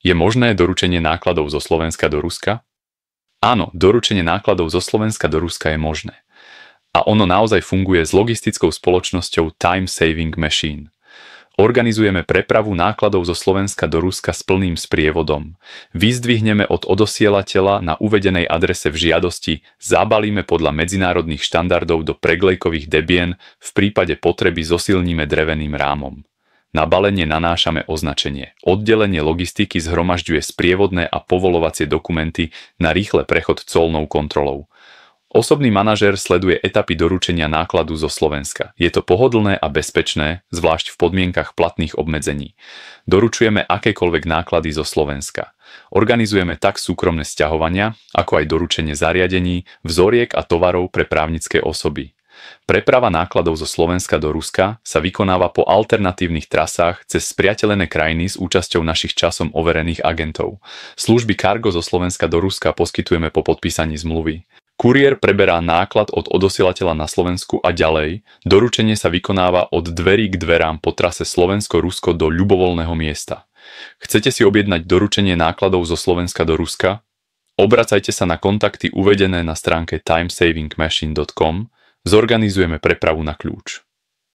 Je možné doručenie nákladov zo Slovenska do Ruska? Áno, doručenie nákladov zo Slovenska do Ruska je možné. A ono naozaj funguje s logistickou spoločnosťou Time Saving Machine. Organizujeme prepravu nákladov zo Slovenska do Ruska s plným sprievodom. Vyzdvihneme od odosielateľa na uvedenej adrese v žiadosti, zabalíme podľa medzinárodných štandardov do preglejkových debien, v prípade potreby zosilníme dreveným rámom. Na balenie nanášame označenie. Oddelenie logistiky zhromažďuje sprievodné a povolovacie dokumenty na rýchle prechod colnou kontrolou. Osobný manažér sleduje etapy doručenia nákladu zo Slovenska. Je to pohodlné a bezpečné, zvlášť v podmienkach platných obmedzení. Doručujeme akékoľvek náklady zo Slovenska. Organizujeme tak súkromné sťahovania, ako aj doručenie zariadení, vzoriek a tovarov pre právnické osoby. Preprava nákladov zo Slovenska do Ruska sa vykonáva po alternatívnych trasách cez spriateľené krajiny s účasťou našich časom overených agentov. Služby Cargo zo Slovenska do Ruska poskytujeme po podpísaní zmluvy. Kuriér preberá náklad od odosielateľa na Slovensku a ďalej. Doručenie sa vykonáva od dverí k dverám po trase Slovensko-Rusko do ľubovoľného miesta. Chcete si objednať doručenie nákladov zo Slovenska do Ruska? Obracajte sa na kontakty uvedené na stránke timesavingmachine.com. Zorganizujeme prepravu na kľúč.